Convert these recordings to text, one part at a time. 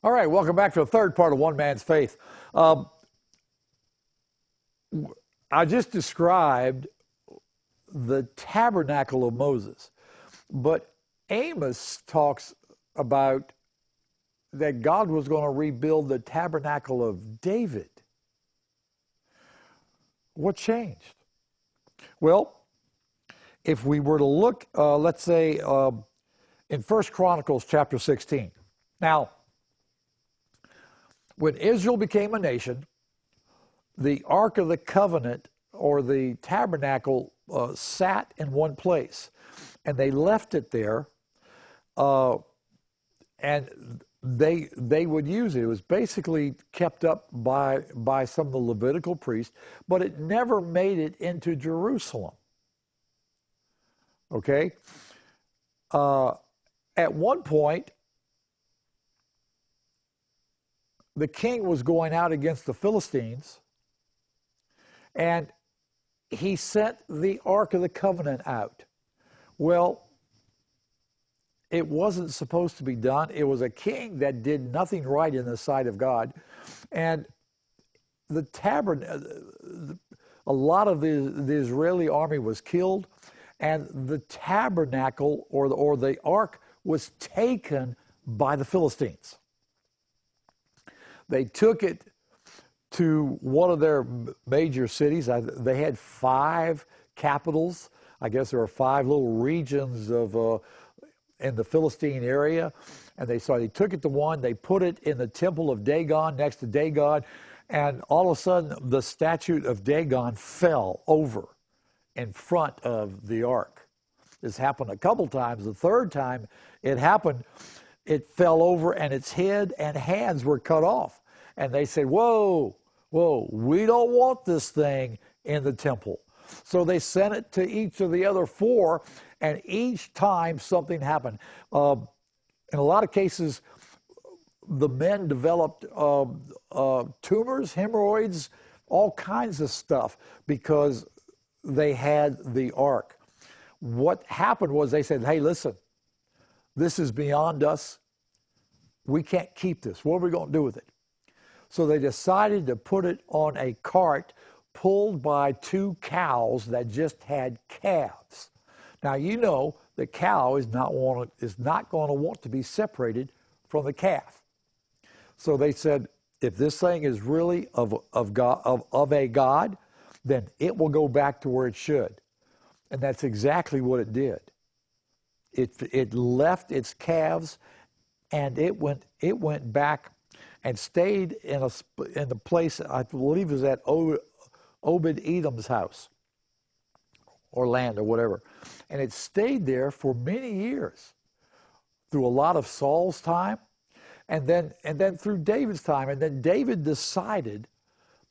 All right, welcome back to the third part of One Man's Faith. Um, I just described the tabernacle of Moses, but Amos talks about that God was going to rebuild the tabernacle of David. What changed? Well, if we were to look, let's say, in 1 Chronicles chapter 16. Now, when Israel became a nation, the Ark of the Covenant, or the tabernacle, sat in one place. And they left it there, and they would use it. It was basically kept up by some of the Levitical priests, but it never made it into Jerusalem. Okay? At one point, the king was going out against the Philistines, and he sent the Ark of the Covenant out. Well, it wasn't supposed to be done. It was a king that did nothing right in the sight of God. And the a lot of the Israeli army was killed, and the tabernacle, or the ark, was taken by the Philistines. They took it to one of their major cities. They had 5 capitals. I guess there were 5 little regions of in the Philistine area, and they took it to one. They put it in the temple of Dagon, next to Dagon, and all of a sudden the statue of Dagon fell over in front of the ark. This happened a couple times. The third time it happened, it fell over and its head and hands were cut off. And they said, whoa, we don't want this thing in the temple. So they sent it to each of the other 4, and each time something happened. In a lot of cases, the men developed tumors, hemorrhoids, all kinds of stuff because they had the ark. What happened was they said, hey, listen, this is beyond us. We can't keep this. What are we going to do with it? So they decided to put it on a cart pulled by 2 cows that just had calves. Now, you know the cow is not going to want to be separated from the calf. So they said, if this thing is really of a God, then it will go back to where it should. And that's exactly what it did. It left its calves, and it went back and stayed in the place, I believe it was at Obed-Edom's house or land or whatever. And it stayed there for many years, through a lot of Saul's time, and then through David's time. And then David decided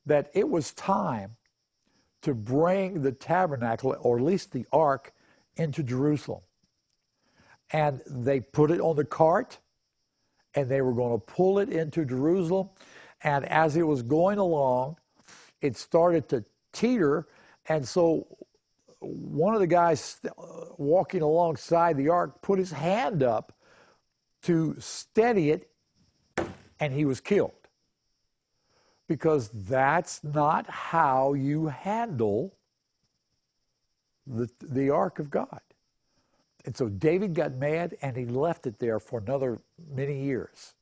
that it was time to bring the tabernacle, or at least the ark, into Jerusalem. And they put it on the cart, and they were going to pull it into Jerusalem. And as it was going along, it started to teeter. And so one of the guys walking alongside the ark put his hand up to steady it, and he was killed. Because that's not how you handle the ark of God. And so David got mad, and he left it there for another many years.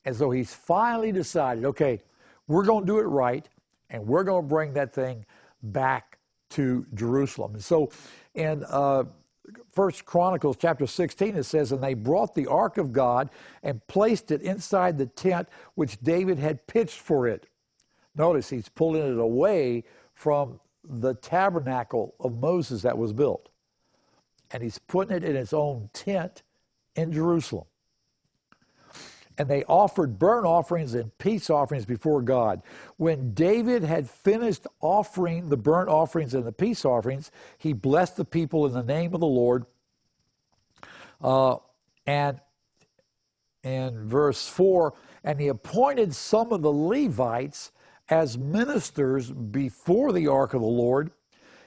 And so he's finally decided, okay, we're going to do it right, and we're going to bring that thing back to Jerusalem. And so in 1 Chronicles chapter 16, it says, and they brought the ark of God and placed it inside the tent which David had pitched for it. Notice he's pulling it away from the tabernacle of Moses that was built. And he's putting it in its own tent in Jerusalem. And they offered burnt offerings and peace offerings before God. When David had finished offering the burnt offerings and the peace offerings, he blessed the people in the name of the Lord. And in verse 4, and he appointed some of the Levites as ministers before the ark of the Lord,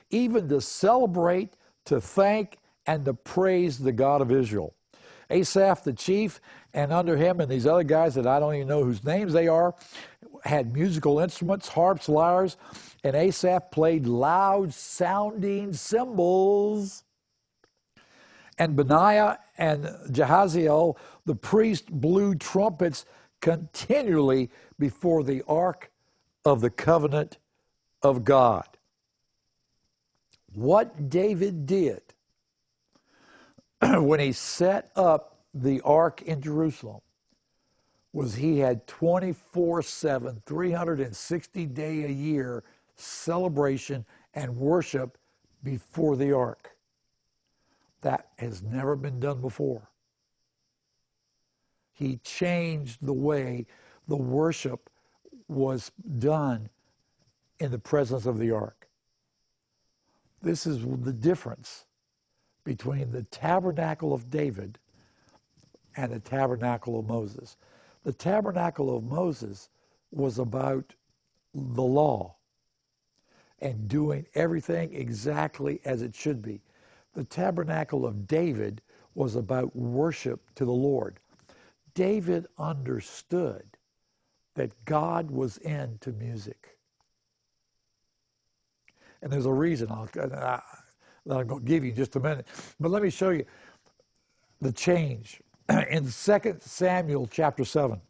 even to celebrate, to thank, and to praise the God of Israel. Asaph, the chief, and under him and these other guys that I don't even know whose names they are, had musical instruments, harps, lyres, and Asaph played loud-sounding cymbals. And Benaiah and Jehaziel, the priest, blew trumpets continually before the ark of the covenant of God. What David did when he set up the ark in Jerusalem was he had 24/7, 360-day a year celebration and worship before the ark. That has never been done before. He changed the way the worship was done in the presence of the ark. This is the difference between the tabernacle of David and the tabernacle of Moses. The tabernacle of Moses was about the law and doing everything exactly as it should be. The tabernacle of David was about worship to the Lord. David understood that God was into music. And there's a reason that I'm going to give you in just a minute. But let me show you the change. In 2 Samuel chapter 7,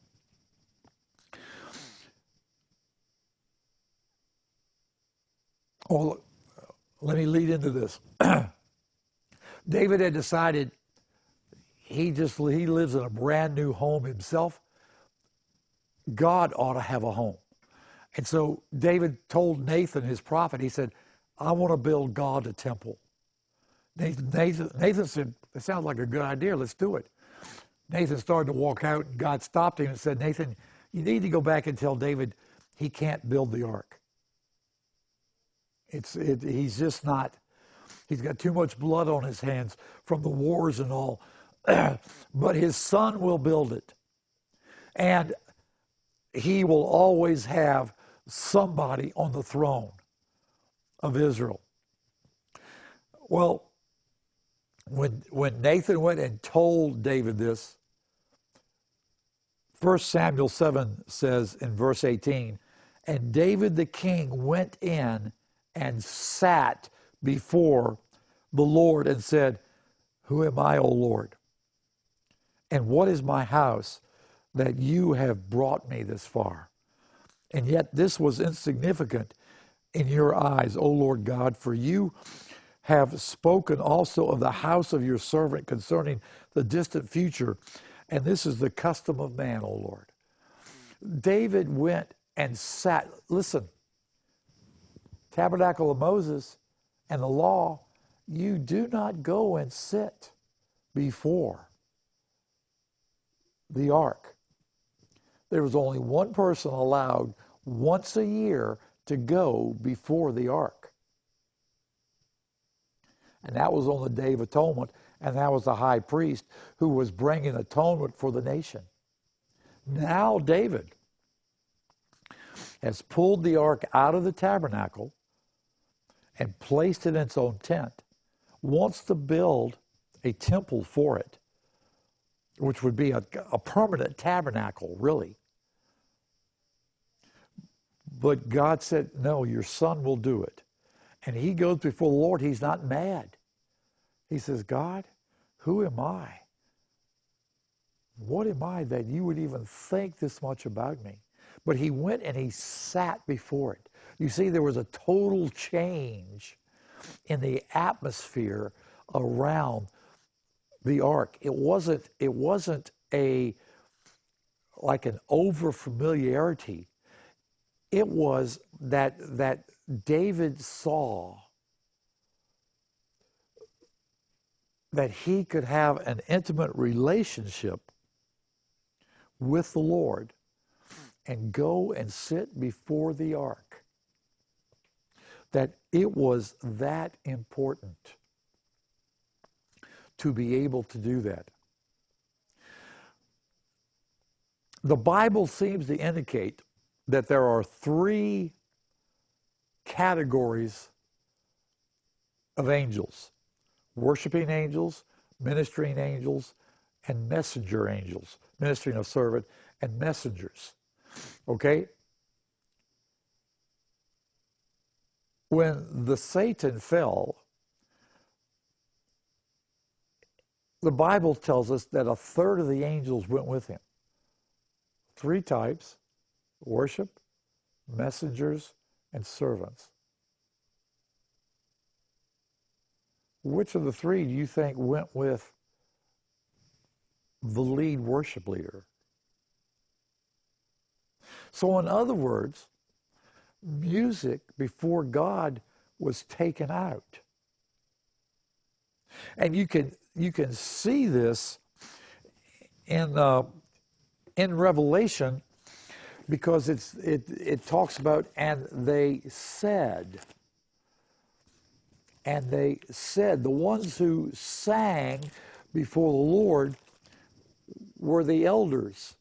let me lead into this. David had decided he lives in a brand new home himself. God ought to have a home. And so David told Nathan, his prophet, he said, I want to build God a temple. Nathan said, that sounds like a good idea, let's do it. Nathan started to walk out, and God stopped him and said, Nathan, you need to go back and tell David he can't build the ark. He's just not, he's got too much blood on his hands from the wars and all. But his son will build it. And he will always have somebody on the throne of Israel. Well, when Nathan went and told David this, 1 Samuel 7 says in verse 18, and David the king went in and sat before the Lord and said, who am I, O Lord? And what is my house that you have brought me this far? And yet this was insignificant in your eyes, O Lord God, for you have spoken also of the house of your servant concerning the distant future, and this is the custom of man, O Lord. David went and sat. Listen, tabernacle of Moses and the law, you do not go and sit before the ark. There was only one person allowed once a year to go before the ark. And that was on the Day of Atonement, and that was the high priest who was bringing atonement for the nation. Now David has pulled the ark out of the tabernacle and placed it in its own tent, wants to build a temple for it, which would be a permanent tabernacle, really. But God said, no, your son will do it. And he goes before the Lord. He's not mad. He says, God, who am I? What am I that you would even think this much about me? But he went and he sat before it. You see, there was a total change in the atmosphere around the ark. It wasn't like an over familiarity. It was that David saw that he could have an intimate relationship with the Lord and go and sit before the ark. That it was that important to be able to do that. The Bible seems to indicate that there are three categories of angels: worshiping angels, ministering angels, and messenger angels, ministering of servant and messengers. Okay? When the Satan fell, the Bible tells us that a third of the angels went with him. Three types: worship, messengers, and servants. Which of the three do you think went with the lead worship leader? So in other words, music before God was taken out. And you can see this in Revelation, because it talks about, and they said, the ones who sang before the Lord were the elders,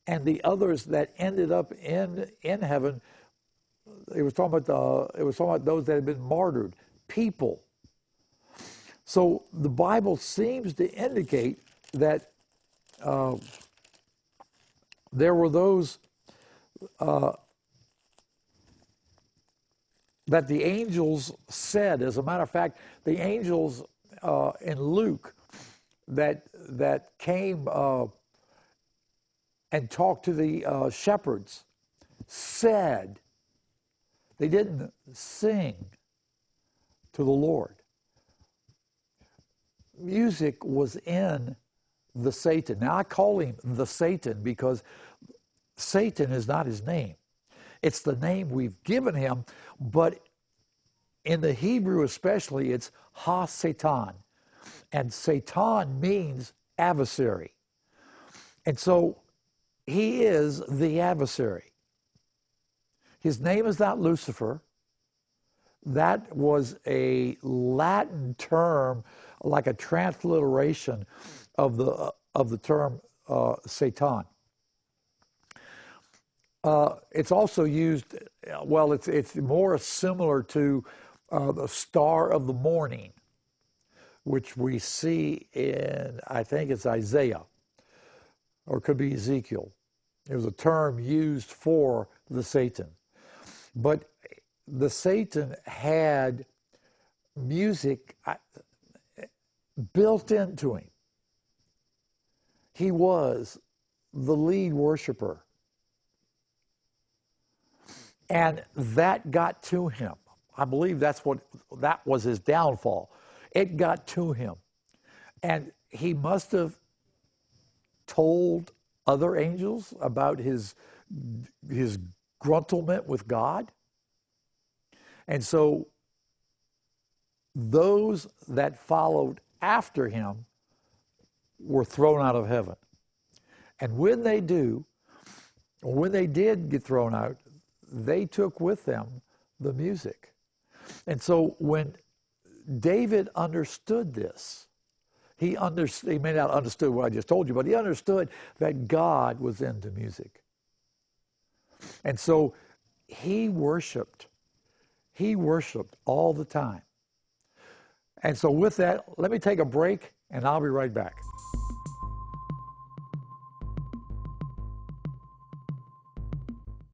and the others that ended up in heaven. It was talking about those that had been martyred, people. So the Bible seems to indicate that there were those that the angels said. As a matter of fact, the angels in Luke that came and talked to the shepherds said, they didn't sing to the Lord. Music was in the Satan. Now I call him the Satan because Satan is not his name. It's the name we've given him, but in the Hebrew especially, it's ha-Satan. And Satan means adversary. And so he is the adversary. His name is not Lucifer. That was a Latin term, like a transliteration of the term Satan. It's also used, well, it's more similar to the star of the morning, which we see in, I think it's Isaiah, or it could be Ezekiel. It was a term used for the Satan. But the Satan had music built into him. He was the lead worshiper. And that got to him. I believe that was his downfall. It got to him. And he must have told other angels about his gruntlement with God. And so those that followed after him were thrown out of heaven. And when they did get thrown out, they took with them the music. And so when David understood this, he may not have understood what I just told you, but he understood that God was into music. And so he worshiped all the time. And so with that, let me take a break, and I'll be right back.